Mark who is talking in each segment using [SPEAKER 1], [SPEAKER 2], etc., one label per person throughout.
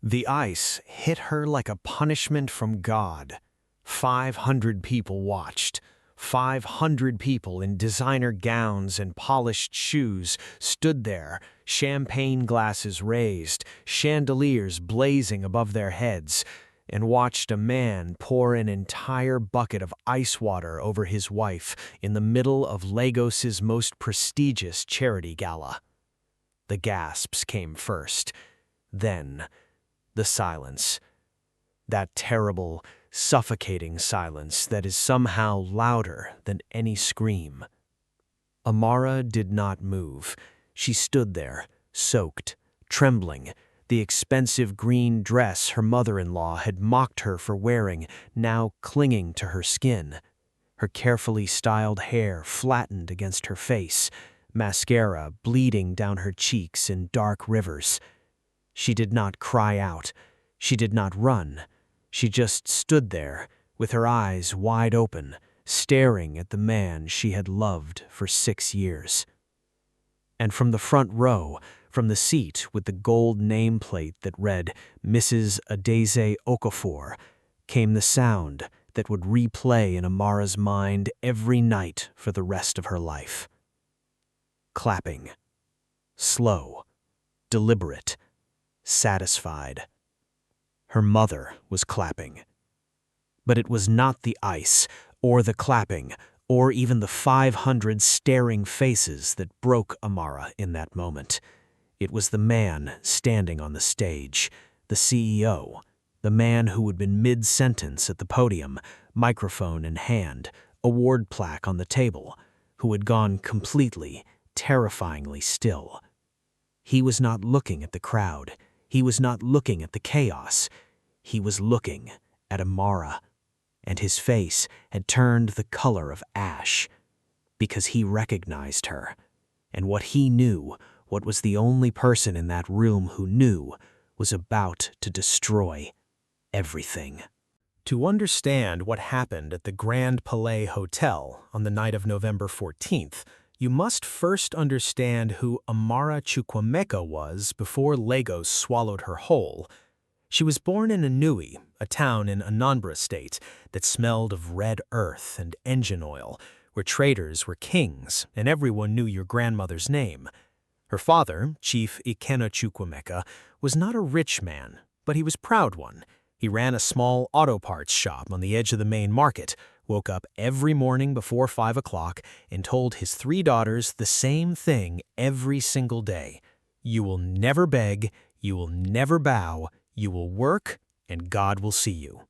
[SPEAKER 1] The ice hit her like a punishment from God. 500 people watched. 500 people in designer gowns and polished shoes stood there, champagne glasses raised, chandeliers blazing above their heads, and watched a man pour an entire bucket of ice water over his wife in the middle of Lagos's most prestigious charity gala. The gasps came first, then the silence. That terrible, suffocating silence that is somehow louder than any scream. Amara did not move. She stood there, soaked, trembling, the expensive green dress her mother-in-law had mocked her for wearing now clinging to her skin. Her carefully styled hair flattened against her face, mascara bleeding down her cheeks in dark rivers. She did not cry out. She did not run. She just stood there, with her eyes wide open, staring at the man she had loved for 6 years. And from the front row, from the seat with the gold nameplate that read Mrs. Adeze Okafor, came the sound that would replay in Amara's mind every night for the rest of her life. Clapping. Slow. Deliberate. Satisfied. Her mother was clapping. But it was not the ice, or the clapping, or even the 500 staring faces that broke Amara in that moment. It was the man standing on the stage, the CEO, the man who had been mid-sentence at the podium, microphone in hand, award plaque on the table, who had gone completely, terrifyingly still. He was not looking at the crowd. He was not looking at the chaos. He was looking at Amara, and his face had turned the color of ash, because he recognized her, and what he knew, what was the only person in that room who knew, was about to destroy everything. To understand what happened at the Grand Palais Hotel on the night of November 14th, you must first understand who Amara Chukwuemeka was before Lagos swallowed her whole. She was born in Nnewi, a town in Anambra State that smelled of red earth and engine oil, where traders were kings and everyone knew your grandmother's name. Her father, Chief Ikenna Chukwuemeka, was not a rich man, but he was a proud one. He ran a small auto parts shop on the edge of the main market, woke up every morning before 5 o'clock, and told his 3 daughters the same thing every single day. You will never beg, you will never bow, you will work, and God will see you.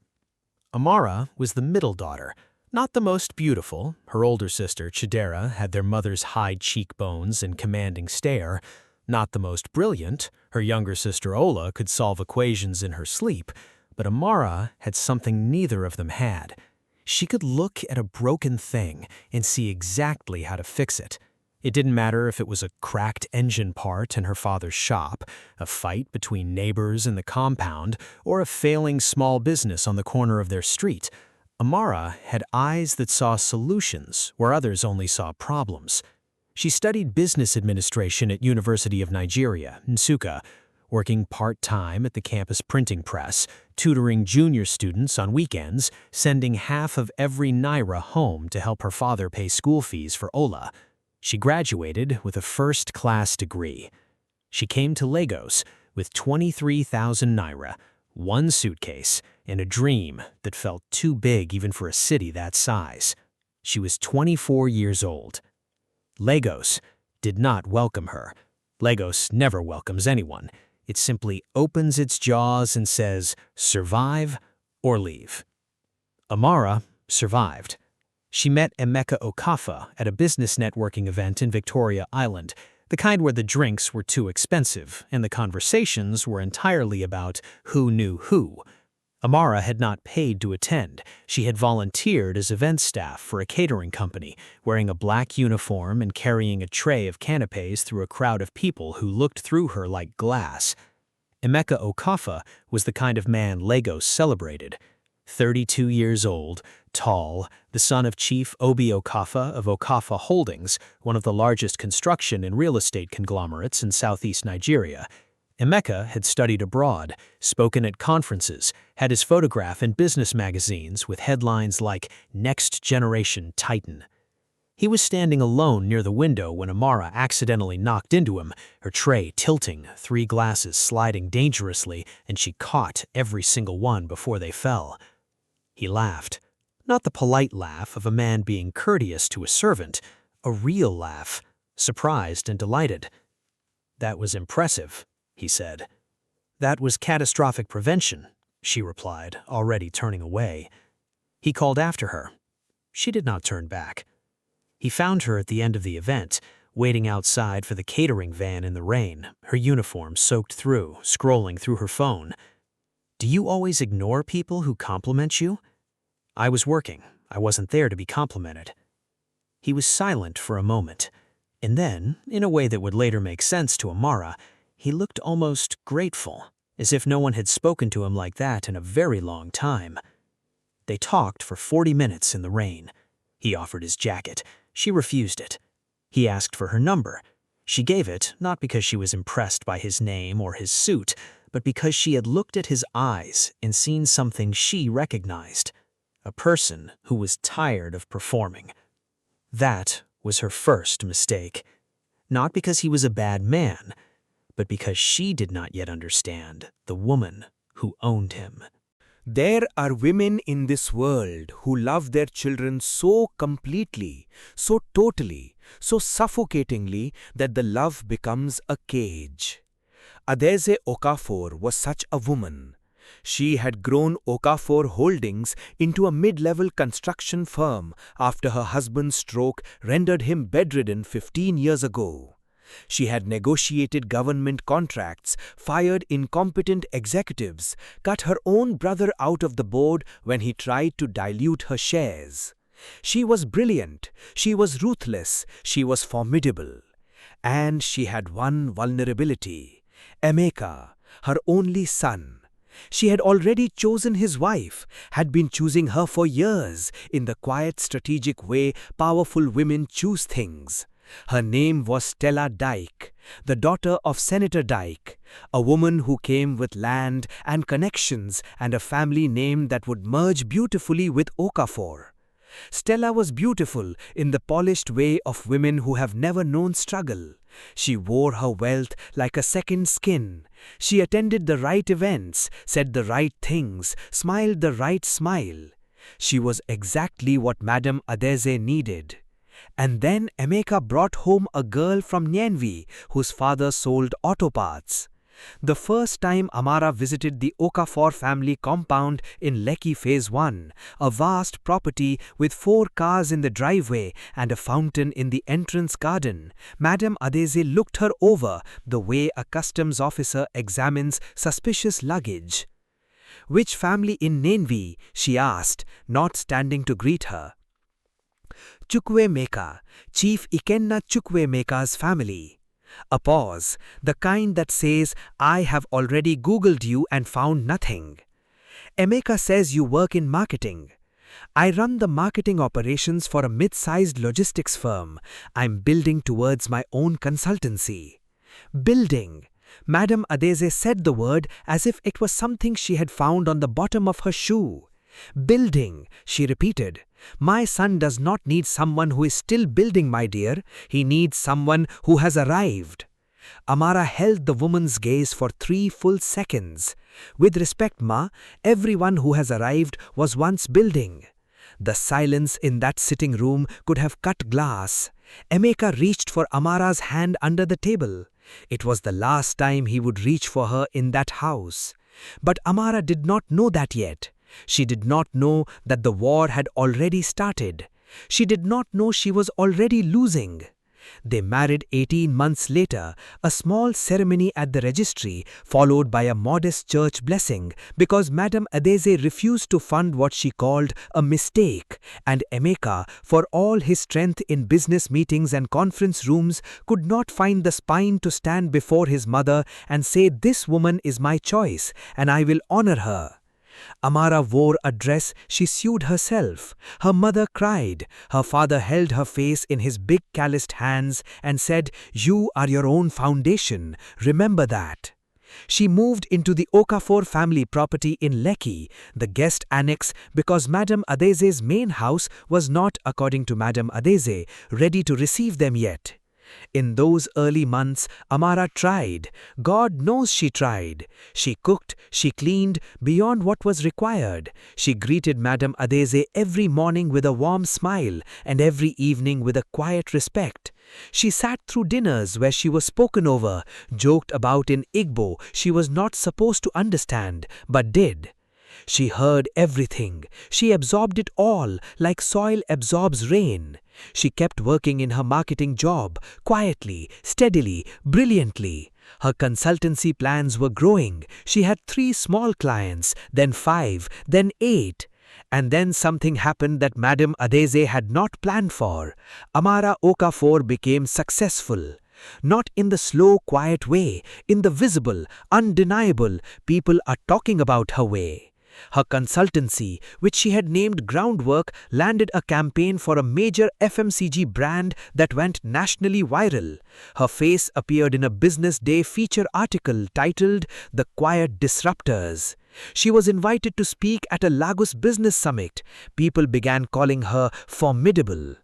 [SPEAKER 1] Amara was the middle daughter, not the most beautiful. Her older sister, Chidera, had their mother's high cheekbones and commanding stare. Not the most brilliant. Her younger sister, Ola, could solve equations in her sleep. But Amara had something neither of them had. She could look at a broken thing and see exactly how to fix it. It didn't matter if it was a cracked engine part in her father's shop, a fight between neighbors in the compound, or a failing small business on the corner of their street. Amara had eyes that saw solutions where others only saw problems. She studied business administration at University of Nigeria, Nsukka, working part-time at the campus printing press, tutoring junior students on weekends, sending half of every naira home to help her father pay school fees for Ola. She graduated with a first-class degree. She came to Lagos with 23,000 naira, 1 suitcase, and a dream that felt too big even for a city that size. She was 24 years old. Lagos did not welcome her. Lagos never welcomes anyone. It simply opens its jaws and says, survive or leave. Amara survived. She met Emeka Okafor at a business networking event in Victoria Island, the kind where the drinks were too expensive and the conversations were entirely about who knew who. Amara had not paid to attend. She had volunteered as event staff for a catering company, wearing a black uniform and carrying a tray of canapes through a crowd of people who looked through her like glass. Emeka Okafor was the kind of man Lagos celebrated. 32 years old, tall, the son of Chief Obi Okafor of Okafor Holdings, one of the largest construction and real estate conglomerates in southeast Nigeria. Emeka had studied abroad, spoken at conferences, had his photograph in business magazines with headlines like Next Generation Titan. He was standing alone near the window when Amara accidentally knocked into him, her tray tilting, 3 glasses sliding dangerously, and she caught every single one before they fell. He laughed. Not the polite laugh of a man being courteous to a servant, a real laugh, surprised and delighted. "That was impressive," he said. "That was catastrophic prevention," she replied, already turning away. He called after her. She did not turn back. He found her at the end of the event, waiting outside for the catering van in the rain, her uniform soaked through, scrolling through her phone. "Do you always ignore people who compliment you?" "I was working. I wasn't there to be complimented." He was silent for a moment, and then, in a way that would later make sense to Amara, he looked almost grateful, as if no one had spoken to him like that in a very long time. They talked for 40 minutes in the rain. He offered his jacket. She refused it. He asked for her number. She gave it not because she was impressed by his name or his suit, but because she had looked at his eyes and seen something she recognized. A person who was tired of performing. That was her first mistake. Not because he was a bad man, but because she did not yet understand the woman who owned him.
[SPEAKER 2] There are women in this world who love their children so completely, so totally, so suffocatingly that the love becomes a cage. Adeze Okafor was such a woman. She had grown Okafor Holdings into a mid-level construction firm after her husband's stroke rendered him bedridden 15 years ago. She had negotiated government contracts, fired incompetent executives, cut her own brother out of the board when he tried to dilute her shares. She was brilliant, she was ruthless, she was formidable. And she had one vulnerability: Emeka, her only son. She had already chosen his wife, had been choosing her for years, in the quiet, strategic way powerful women choose things. Her name was Stella Dyke, the daughter of Senator Dyke, a woman who came with land and connections and a family name that would merge beautifully with Okafor. Stella was beautiful in the polished way of women who have never known struggle. She wore her wealth like a second skin. She attended the right events, said the right things, smiled the right smile. She was exactly what Madame Adeze needed. And then Emeka brought home a girl from Nnewi whose father sold auto parts. The first time Amara visited the Okafor family compound in Lekki Phase 1, a vast property with 4 cars in the driveway and a fountain in the entrance garden, Madame Adeze looked her over the way a customs officer examines suspicious luggage. "Which family in Nnewi?" she asked, not standing to greet her. "Chukwuemeka, Chief Ikenna Chukwuemeka's family." A pause, the kind that says, "I have already Googled you and found nothing." "Emeka says you work in marketing." "I run the marketing operations for a mid-sized logistics firm. I'm building towards my own consultancy." Building. Madame Adeze said the word as if it was something she had found on the bottom of her shoe. "Building," she repeated. "My son does not need someone who is still building, my dear. He needs someone who has arrived." Amara held the woman's gaze for 3 full seconds. "With respect, ma, everyone who has arrived was once building." The silence in that sitting room could have cut glass. Emeka reached for Amara's hand under the table. It was the last time he would reach for her in that house. But Amara did not know that yet. She did not know that the war had already started. She did not know she was already losing. They married 18 months later, a small ceremony at the registry, followed by a modest church blessing, because Madame Adeze refused to fund what she called a mistake, and Emeka, for all his strength in business meetings and conference rooms, could not find the spine to stand before his mother and say, "This woman is my choice, and I will honor her." Amara wore a dress she sewed herself. Her mother cried. Her father held her face in his big calloused hands and said, "You are your own foundation. Remember that." She moved into the Okafor family property in Lekki, the guest annex, because Madame Adese's main house was not, according to Madame Adese, ready to receive them yet. In those early months, Amara tried. God knows she tried. She cooked, she cleaned, beyond what was required. She greeted Madame Adese every morning with a warm smile and every evening with a quiet respect. She sat through dinners where she was spoken over, joked about in Igbo she was not supposed to understand, but did. She heard everything. She absorbed it all, like soil absorbs rain. She kept working in her marketing job, quietly, steadily, brilliantly. Her consultancy plans were growing. She had 3 small clients, then 5, then 8. And then something happened that Madame Adese had not planned for. Amara Okafor became successful. Not in the slow, quiet way, in the visible, undeniable, people are talking about her way. Her consultancy, which she had named Groundwork, landed a campaign for a major FMCG brand that went nationally viral. Her face appeared in a Business Day feature article titled "The Quiet Disruptors." She was invited to speak at a Lagos Business Summit. People began calling her formidable.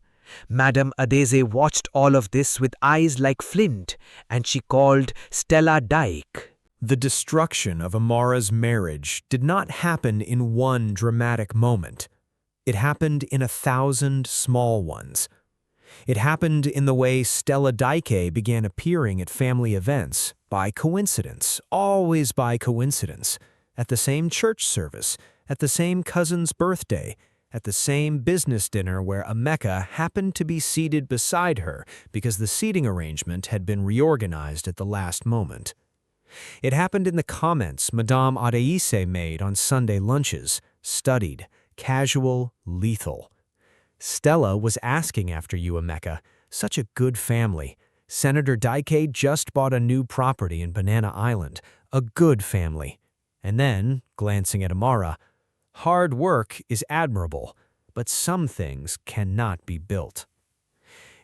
[SPEAKER 2] Madame Adese watched all of this with eyes like flint, and she called Stella Dyke.
[SPEAKER 1] The destruction of Amara's marriage did not happen in one dramatic moment. It happened in 1,000 small ones. It happened in the way Stella Dyke began appearing at family events, by coincidence, always by coincidence, at the same church service, at the same cousin's birthday, at the same business dinner where Emeka happened to be seated beside her because the seating arrangement had been reorganized at the last moment. It happened in the comments Madame Adese made on Sunday lunches, studied, casual, lethal. Stella was asking after you, Emeka. Such a good family. Senator Dyke just bought a new property in Banana Island. A good family. And then, glancing at Amara, hard work is admirable, but some things cannot be built.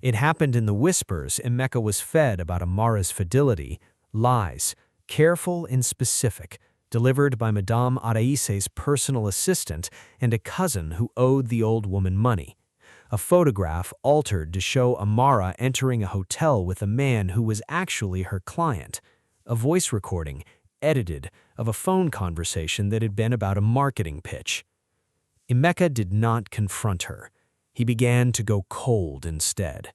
[SPEAKER 1] It happened in the whispers Emeka was fed about Amara's fidelity, lies, careful and specific, delivered by Madame Adese's personal assistant and a cousin who owed the old woman money. A photograph altered to show Amara entering a hotel with a man who was actually her client. A voice recording, edited, of a phone conversation that had been about a marketing pitch. Emeka did not confront her. He began to go cold instead.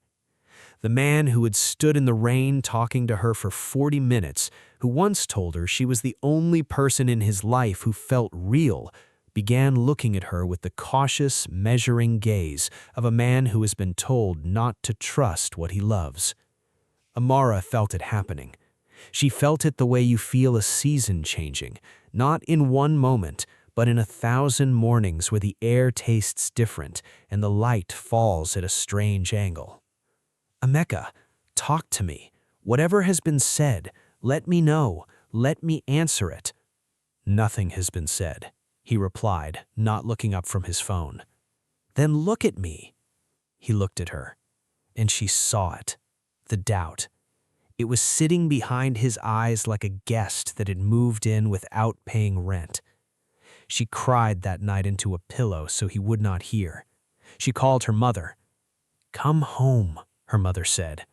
[SPEAKER 1] The man who had stood in the rain talking to her for 40 minutes, who once told her she was the only person in his life who felt real, began looking at her with the cautious, measuring gaze of a man who has been told not to trust what he loves. Amara felt it happening. She felt it the way you feel a season changing, not in one moment, but in 1,000 mornings where the air tastes different and the light falls at a strange angle. Emeka, talk to me. Whatever has been said, let me know. Let me answer it. Nothing has been said, he replied, not looking up from his phone. Then look at me. He looked at her, and she saw it, the doubt. It was sitting behind his eyes like a guest that had moved in without paying rent. She cried that night into a pillow so he would not hear. She called her mother. "Come home," her mother said.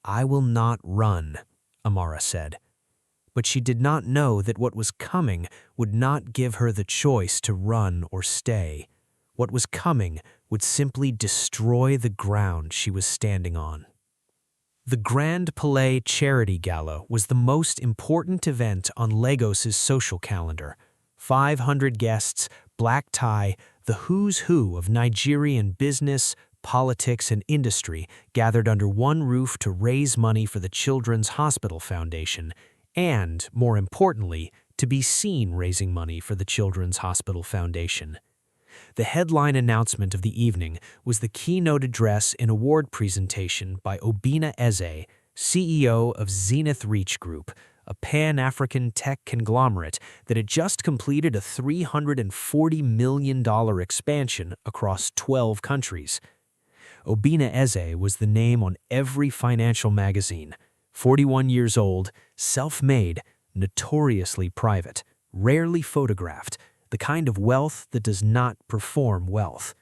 [SPEAKER 1] "I will not run," Amara said. But she did not know that what was coming would not give her the choice to run or stay. What was coming would simply destroy the ground she was standing on. The Grand Palais Charity Gala was the most important event on Lagos's social calendar. 500 guests, black tie, the who's who of Nigerian business, politics, and industry gathered under one roof to raise money for the Children's Hospital Foundation and, more importantly, to be seen raising money for the Children's Hospital Foundation. The headline announcement of the evening was the keynote address and award presentation by Obinna Eze, CEO of Zenith Reach Group, a Pan-African tech conglomerate that had just completed a $340 million expansion across 12 countries. Obinna Eze was the name on every financial magazine. 41 years old, self-made, notoriously private, rarely photographed, the kind of wealth that does not perform wealth.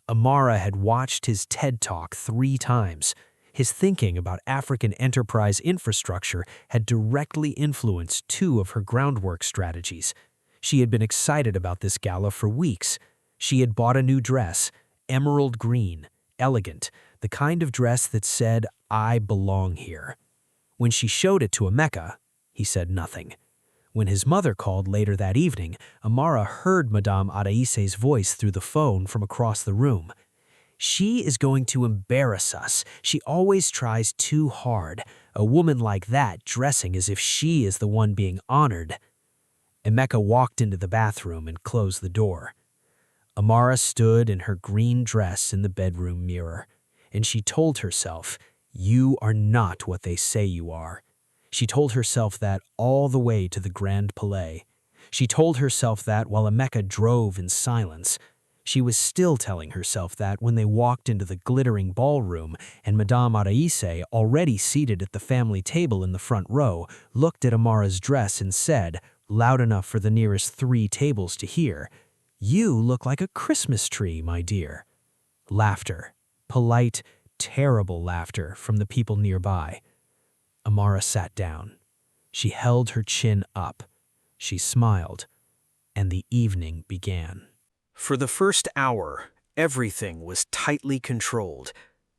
[SPEAKER 1] Amara had watched his TED Talk 3 times. His thinking about African enterprise infrastructure had directly influenced 2 of her groundwork strategies. She had been excited about this gala for weeks. She had bought a new dress, emerald green, elegant, the kind of dress that said, "I belong here." When she showed it to Emeka, he said nothing. When his mother called later that evening, Amara heard Madame Adaise's voice through the phone from across the room. "She is going to embarrass us. She always tries too hard. A woman like that dressing as if she is the one being honored." Emeka walked into the bathroom and closed the door. Amara stood in her green dress in the bedroom mirror, and she told herself, "You are not what they say you are." She told herself that all the way to the Grand Palais. She told herself that while Emeka drove in silence. She was still telling herself that when they walked into the glittering ballroom and Madame Adaise, already seated at the family table in the front row, looked at Amara's dress and said, loud enough for the nearest 3 tables to hear, "You look like a Christmas tree, my dear." Laughter. Polite, terrible laughter from the people nearby. Amara sat down. She held her chin up. She smiled. And the evening began. For the first hour, everything was tightly controlled.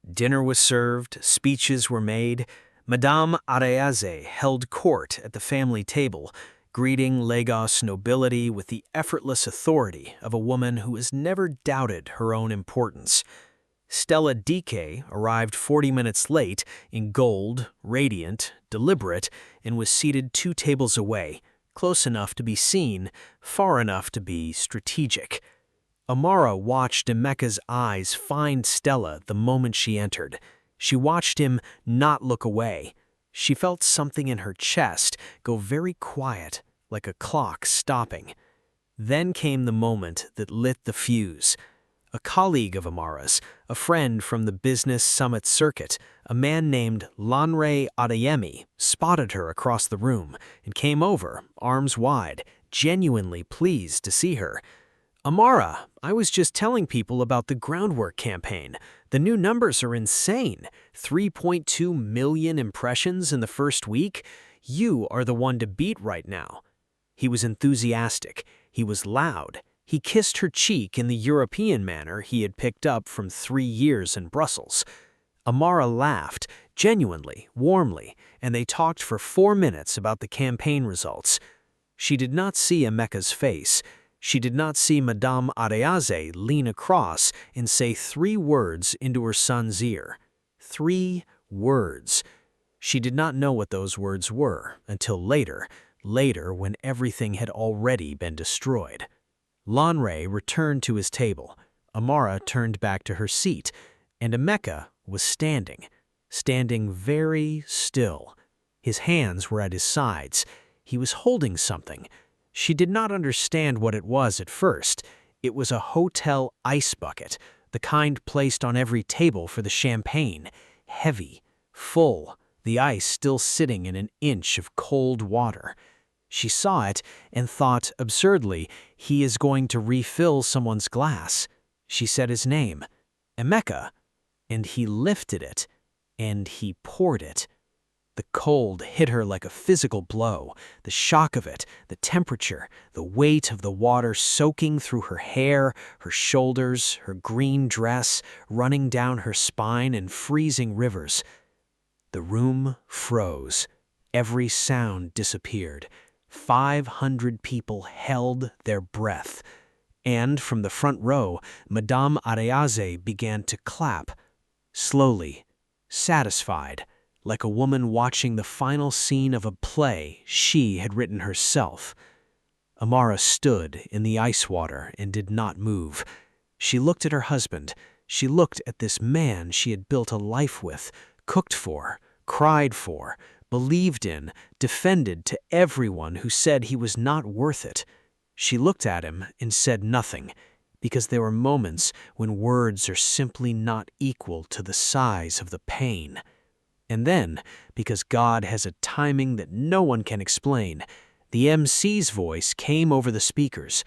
[SPEAKER 1] Dinner was served, speeches were made. Madame Areaze held court at the family table, greeting Lagos nobility with the effortless authority of a woman who has never doubted her own importance. Stella Dike arrived 40 minutes late, in gold, radiant, deliberate, and was seated 2 tables away, close enough to be seen, far enough to be strategic. Amara watched Emeka's eyes find Stella the moment she entered. She watched him not look away. She felt something in her chest go very quiet, like a clock stopping. Then came the moment that lit the fuse. A colleague of Amara's, a friend from the business summit circuit, a man named Lanre Adeyemi, spotted her across the room and came over, arms wide, genuinely pleased to see her. "Amara, I was just telling people about the groundwork campaign. The new numbers are insane. 3.2 million impressions in the first week. You are the one to beat right now." He was enthusiastic. He was loud. He kissed her cheek in the European manner he had picked up from 3 years in Brussels. Amara laughed, genuinely, warmly, and they talked for 4 minutes about the campaign results. She did not see Emeka's face. She did not see Madame Areaze lean across and say 3 words into her son's ear. 3 words. She did not know what those words were until later when everything had already been destroyed. Lanre returned to his table. Amara turned back to her seat, and Emeka was standing very still. His hands were at his sides. He was holding something. She did not understand what it was at first. It was a hotel ice bucket, the kind placed on every table for the champagne. Heavy, full, the ice still sitting in an inch of cold water. She saw it and thought, absurdly, he is going to refill someone's glass. She said his name, Emeka, and he lifted it, and he poured it. The cold hit her like a physical blow, the shock of it, the temperature, the weight of the water soaking through her hair, her shoulders, her green dress, running down her spine in freezing rivers. The room froze. Every sound disappeared. 500 people held their breath. And from the front row, Madame Areaze began to clap. Slowly, satisfied, like a woman watching the final scene of a play she had written herself. Amara stood in the ice water and did not move. She looked at her husband. She looked at this man she had built a life with, cooked for, cried for, believed in, defended to everyone who said he was not worth it. She looked at him and said nothing, because there were moments when words are simply not equal to the size of the pain. And then, because God has a timing that no one can explain, the MC's voice came over the speakers.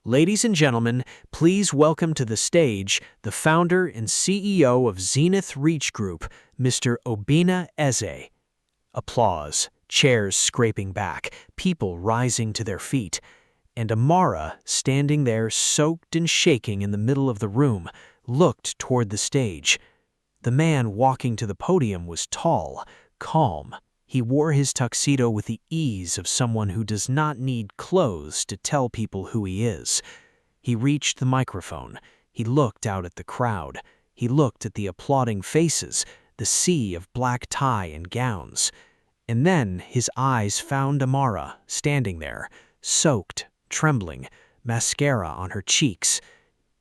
[SPEAKER 1] Ladies and gentlemen, please welcome to the stage the founder and CEO of Zenith Reach Group, Mr. Obina Eze. Applause, chairs scraping back, people rising to their feet, and Amara, standing there soaked and shaking in the middle of the room, looked toward the stage. The man walking to the podium was tall, calm. He wore his tuxedo with the ease of someone who does not need clothes to tell people who he is. He reached the microphone. He looked out at the crowd. He looked at the applauding faces, the sea of black tie and gowns. And then his eyes found Amara, standing there, soaked, trembling, mascara on her cheeks.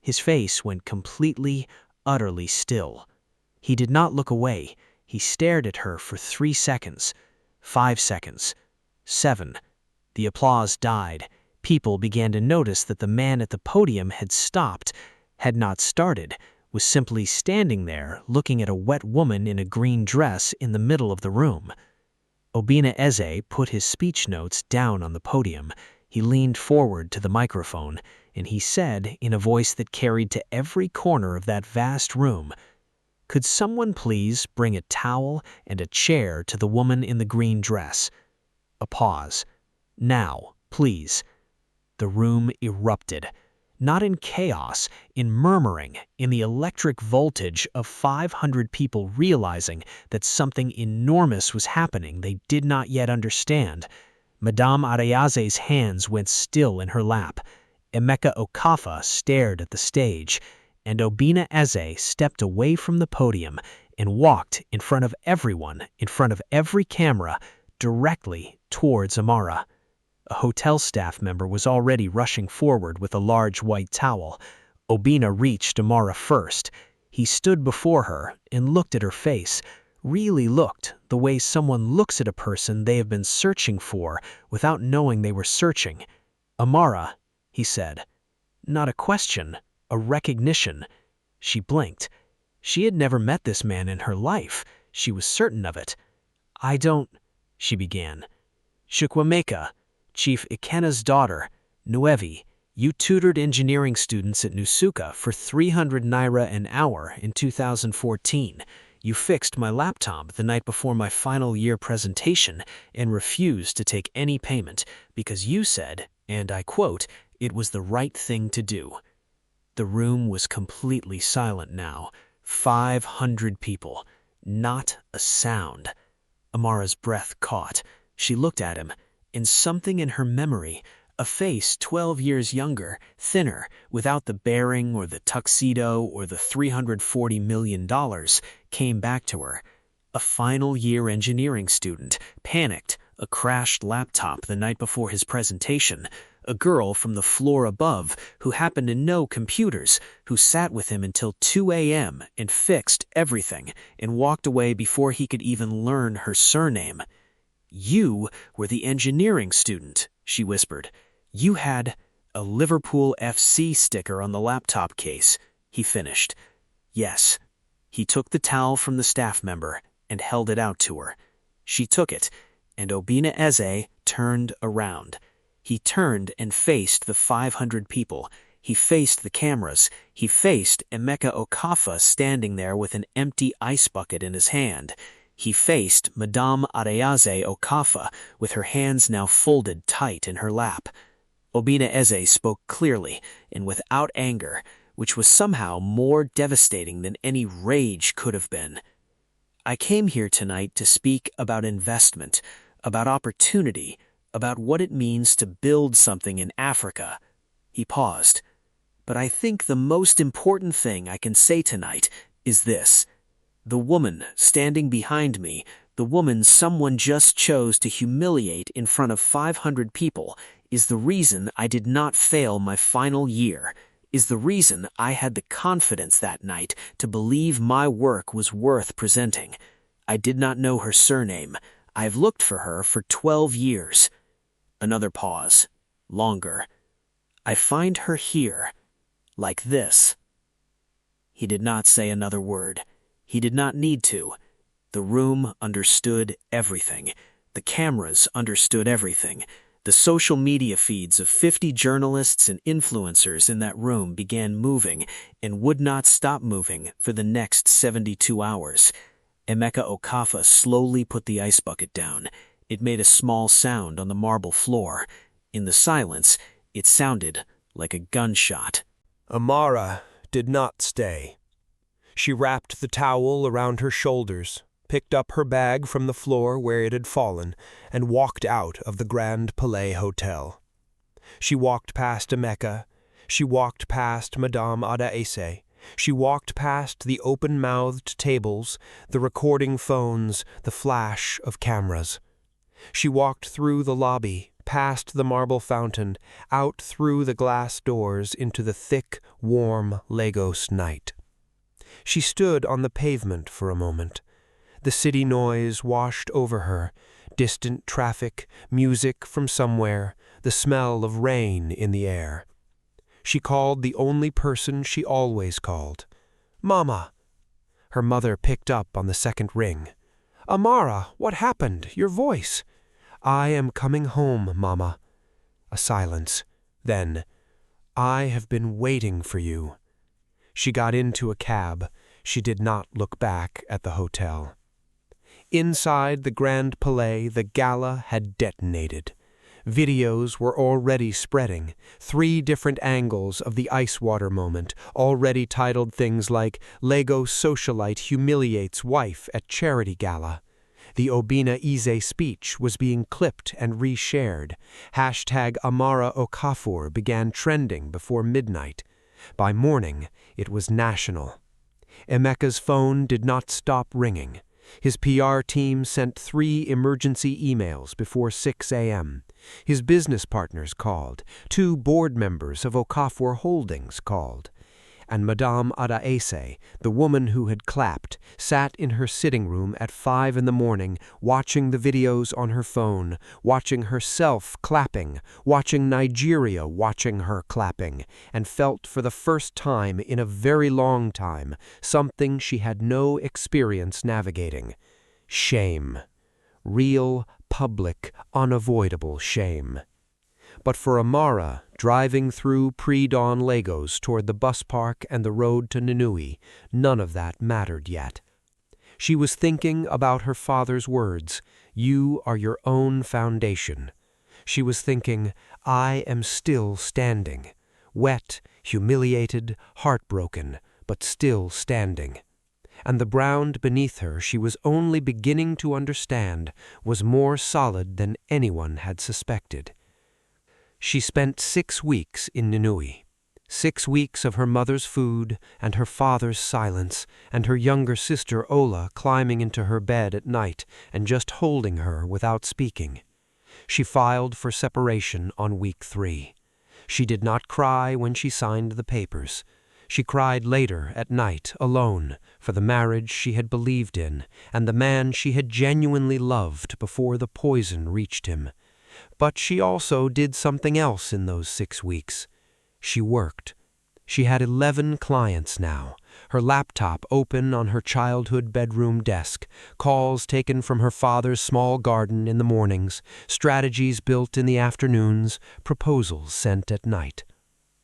[SPEAKER 1] His face went completely, utterly still. He did not look away. He stared at her for 3 seconds, 5 seconds, 7. The applause died. People began to notice that the man at the podium had stopped, had not started, was simply standing there looking at a wet woman in a green dress in the middle of the room. Obina Eze put his speech notes down on the podium. He leaned forward to the microphone, and he said in a voice that carried to every corner of that vast room, "Could someone please bring a towel and a chair to the woman in the green dress?" A pause. "Now, please." The room erupted. Not in chaos, in murmuring, in the electric voltage of 500 people realizing that something enormous was happening they did not yet understand. Madame Adeyaze's hands went still in her lap. Emeka Okafa stared at the stage, and Obina Eze stepped away from the podium and walked in front of everyone, in front of every camera, directly towards Amara. A hotel staff member was already rushing forward with a large white towel. Obina reached Amara first. He stood before her and looked at her face, really looked the way someone looks at a person they have been searching for without knowing they were searching. "Amara," he said. Not a question, a recognition. She blinked. She had never met this man in her life. She was certain of it. "I don't," she began. "Chukwemeka, Chief Ikena's daughter, Nnewi, you tutored engineering students at Nusuka for 300 naira an hour in 2014. You fixed my laptop the night before my final year presentation and refused to take any payment because you said, and I quote, it was the right thing to do." The room was completely silent now. 500 people. Not a sound. Amara's breath caught. She looked at him, and something in her memory, a face 12 years younger, thinner, without the bearing or the tuxedo or the $340 million, came back to her. A final year engineering student, panicked, a crashed laptop the night before his presentation, a girl from the floor above who happened to know computers, who sat with him until 2 a.m. and fixed everything and walked away before he could even learn her surname. "You were the engineering student," she whispered. "You had a Liverpool FC sticker on the laptop case," he finished. "Yes." He took the towel from the staff member and held it out to her. She took it, and Obina Eze turned around. He turned and faced the 500 people. He faced the cameras. He faced Emeka Okafa standing there with an empty ice bucket in his hand. He faced Madame Adeyaze Okafa with her hands now folded tight in her lap. Obina Eze spoke clearly and without anger, which was somehow more devastating than any rage could have been. "I came here tonight to speak about investment, about opportunity, about what it means to build something in Africa." He paused. "But I think the most important thing I can say tonight is this. The woman standing behind me, the woman someone just chose to humiliate in front of 500 people, is the reason I did not fail my final year, is the reason I had the confidence that night to believe my work was worth presenting. I did not know her surname. I've looked for her for 12 years. Another pause. Longer. "I find her here, like this." He did not say another word. He did not need to.
[SPEAKER 3] The room understood everything. The cameras understood everything. The social media feeds of 50 journalists and influencers in that room began moving and would not stop moving for the next 72 hours. Emeka Okafor slowly put the ice bucket down. It made a small sound on the marble floor. In the silence, it sounded like a gunshot.
[SPEAKER 2] Amara did not stay. She wrapped the towel around her shoulders, picked up her bag from the floor where it had fallen, and walked out of the Grand Palais Hotel. She walked past Emeka. She walked past Madame Adaese. She walked past the open-mouthed tables, the recording phones, the flash of cameras. She walked through the lobby, past the marble fountain, out through the glass doors into the thick, warm Lagos night. She stood on the pavement for a moment. The city noise washed over her, distant traffic, music from somewhere, the smell of rain in the air. She called the only person she always called, Mama. Her mother picked up on the second ring. Amara, what happened? Your voice. I am coming home, Mama. A silence. Then, I have been waiting for you. She got into a cab. She did not look back at the hotel. Inside the Grand Palais, the Gala had detonated. Videos were already spreading, 3 different angles of the ice water moment, already titled things like Lagos Socialite Humiliates Wife at Charity Gala. The Obina Eze speech was being clipped and reshared. Hashtag Amara Okafor began trending before midnight. By morning, it was national. Emeka's phone did not stop ringing. His PR team sent 3 emergency emails before 6 a.m. His business partners called. 2 board members of Okafor Holdings called. And Madame Adaese, the woman who had clapped, sat in her sitting room at 5 in the morning, watching the videos on her phone, watching herself clapping, watching Nigeria watching her clapping, and felt for the first time in a very long time something she had no experience navigating. Shame. Real, public, unavoidable shame. But for Amara, driving through pre-dawn Lagos toward the bus park and the road to Nnewi, none of that mattered yet. She was thinking about her father's words, "You are your own foundation." She was thinking, "I am still standing," wet, humiliated, heartbroken, but still standing. And the ground beneath her she was only beginning to understand was more solid than anyone had suspected. She spent 6 weeks in Nnewi, 6 weeks of her mother's food and her father's silence and her younger sister Ola climbing into her bed at night and just holding her without speaking. She filed for separation on week 3. She did not cry when she signed the papers. She cried later at night alone for the marriage she had believed in and the man she had genuinely loved before the poison reached him. But she also did something else in those 6 weeks. She worked. She had 11 clients now, her laptop open on her childhood bedroom desk, calls taken from her father's small garden in the mornings, strategies built in the afternoons, proposals sent at night.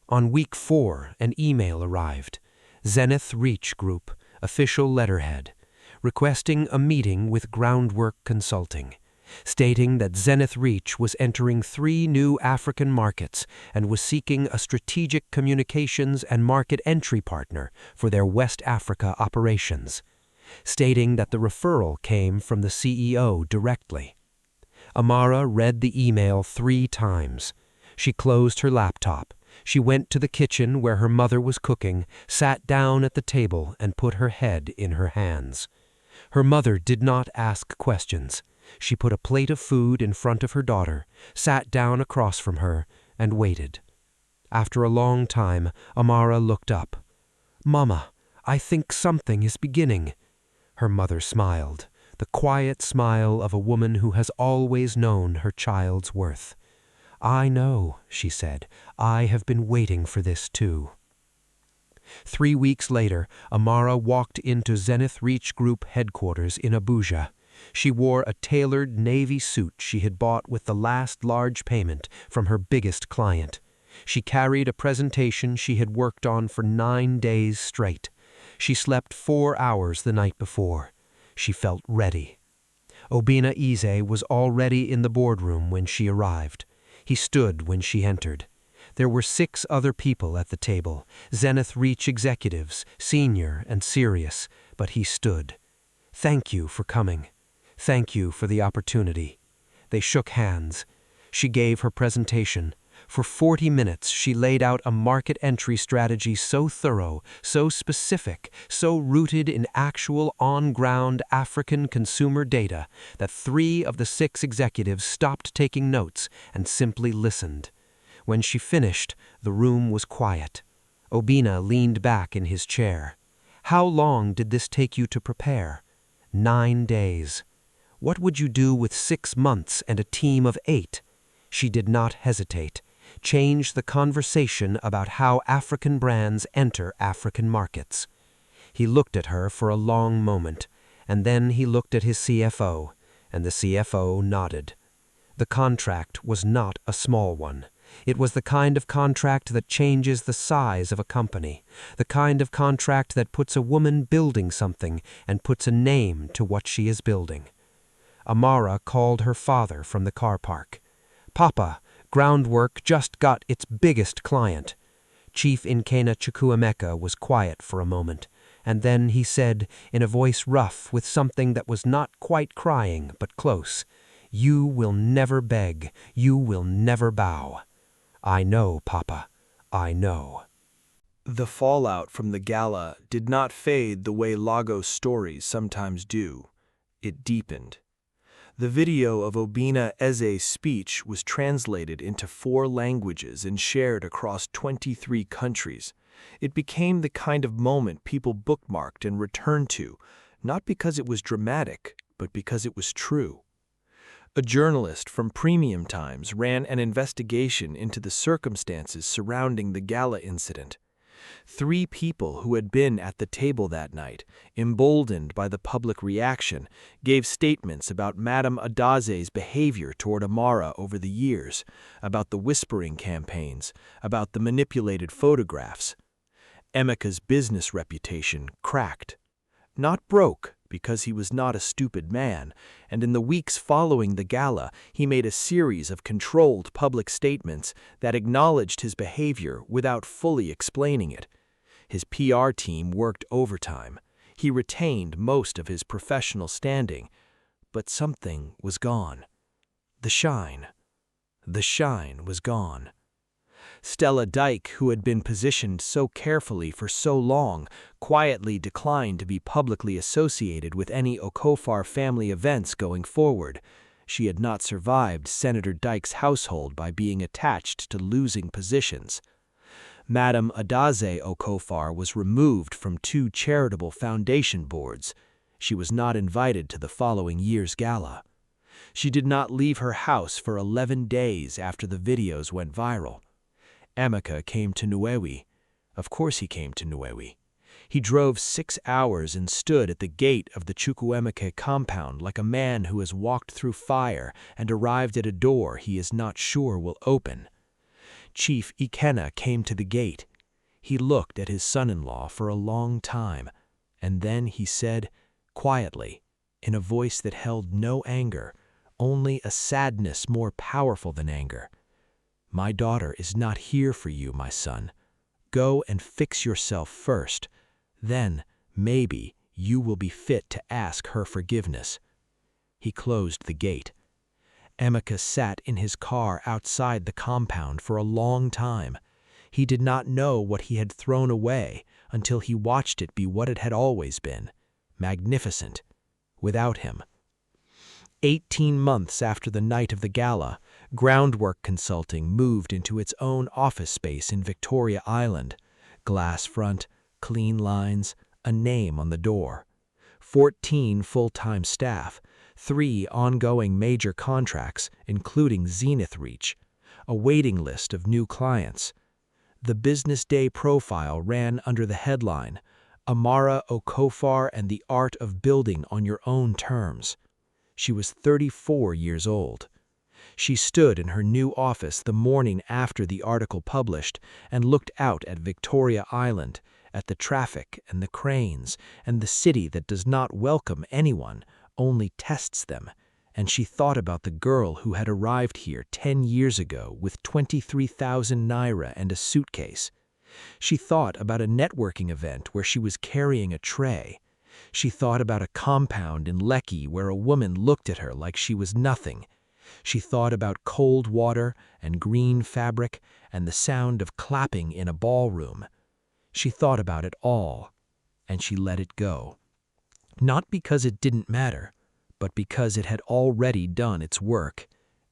[SPEAKER 2] On week 4, an email arrived. Zenith Reach Group, official letterhead, requesting a meeting with Groundwork Consulting, stating that Zenith Reach was entering 3 new African markets and was seeking a strategic communications and market entry partner for their West Africa operations, stating that the referral came from the CEO directly. Amara read the email 3 times. She closed her laptop. She went to the kitchen where her mother was cooking, sat down at the table, and put her head in her hands. Her mother did not ask questions. She put a plate of food in front of her daughter, sat down across from her, and waited. After a long time, Amara looked up. "Mama, I think something is beginning." Her mother smiled, the quiet smile of a woman who has always known her child's worth. "I know," she said. "I have been waiting for this too." 3 weeks later, Amara walked into Zenith Reach Group headquarters in Abuja. She wore a tailored navy suit she had bought with the last large payment from her biggest client. She carried a presentation she had worked on for 9 days straight. She slept 4 hours the night before. She felt ready. Obina Eze was already in the boardroom when she arrived. He stood when she entered. There were 6 other people at the table, Zenith Reach executives, senior and serious, but he stood. "Thank you for coming. Thank you for the opportunity." They shook hands. She gave her presentation. For 40 minutes she laid out a market entry strategy so thorough, so specific, so rooted in actual on-ground African consumer data that 3 of the 6 executives stopped taking notes and simply listened. When she finished, the room was quiet. Obina leaned back in his chair. "How long did this take you to prepare?" 9 days. "What would you do with 6 months and a team of 8? She did not hesitate. Change the conversation about how African brands enter African markets. He looked at her for a long moment, and then he looked at his CFO, and the CFO nodded. The contract was not a small one. It was the kind of contract that changes the size of a company, the kind of contract that puts a woman building something and puts a name to what she is building. Amara called her father from the car park. "Papa, Groundwork just got its biggest client." Chief Nkena Chukwuemeka was quiet for a moment, and then he said, in a voice rough with something that was not quite crying but close, "You will never beg, you will never bow." "I know, Papa, I know."
[SPEAKER 4] The fallout from the gala did not fade the way Lagos stories sometimes do. It deepened. The video of Obina Eze's speech was translated into 4 languages and shared across 23 countries. It became the kind of moment people bookmarked and returned to, not because it was dramatic, but because it was true. A journalist from Premium Times ran an investigation into the circumstances surrounding the gala incident. 3 people who had been at the table that night, emboldened by the public reaction, gave statements about Madame Adaze's behavior toward Amara over the years, about the whispering campaigns, about the manipulated photographs. Emeka's business reputation cracked. Not broke, because he was not a stupid man, and in the weeks following the gala, he made a series of controlled public statements that acknowledged his behavior without fully explaining it. His PR team worked overtime. He retained most of his professional standing, but something was gone. The shine. The shine was gone. Stella Dyke, who had been positioned so carefully for so long, quietly declined to be publicly associated with any Okofar family events going forward. She had not survived Senator Dyke's household by being attached to losing positions. Madame Adaze Okofar was removed from 2 charitable foundation boards. She was not invited to the following year's gala. She did not leave her house for 11 days after the videos went viral. Emeka came to Nnewi. Of course he came to Nnewi. He drove 6 hours and stood at the gate of the Chukwuemeka compound like a man who has walked through fire and arrived at a door he is not sure will open. Chief Ikena came to the gate. He looked at his son-in-law for a long time, and then he said, quietly, in a voice that held no anger, only a sadness more powerful than anger, "My daughter is not here for you, my son. Go and fix yourself first. Then, maybe, you will be fit to ask her forgiveness." He closed the gate. Emeka sat in his car outside the compound for a long time. He did not know what he had thrown away until he watched it be what it had always been, magnificent, without him. 18 months after the night of the gala, Groundwork Consulting moved into its own office space in Victoria Island. Glass front, clean lines, a name on the door. 14 full-time staff, 3 ongoing major contracts, including Zenith Reach, a waiting list of new clients. The Business Day profile ran under the headline, Amara Okofar and the Art of Building on Your Own Terms. She was 34 years old. She stood in her new office the morning after the article published and looked out at Victoria Island, at the traffic and the cranes, and the city that does not welcome anyone, only tests them, and she thought about the girl who had arrived here 10 years ago with 23,000 naira and a suitcase. She thought about a networking event where she was carrying a tray. She thought about a compound in Lekki where a woman looked at her like she was nothing. She thought about cold water and green fabric and the sound of clapping in a ballroom. She thought about it all, and she let it go. Not because it didn't matter, but because it had already done its work.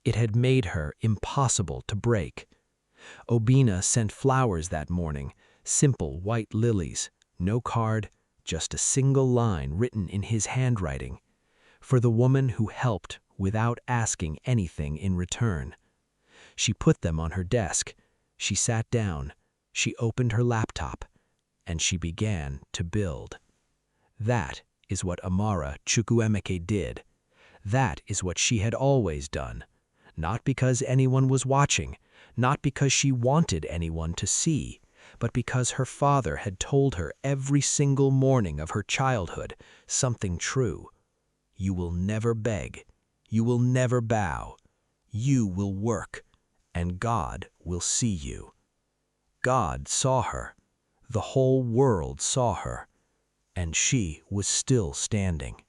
[SPEAKER 4] It had made her impossible to break. Obina sent flowers that morning, simple white lilies, no card, just a single line written in his handwriting, for the woman who helped without asking anything in return. She put them on her desk. She sat down. She opened her laptop, and she began to build. That is what Amara Chukwuemeka did. That is what she had always done. Not because anyone was watching, not because she wanted anyone to see, but because her father had told her every single morning of her childhood something true. You will never beg. You will never bow. You will work, and God will see you. God saw her. The whole world saw her, and she was still standing.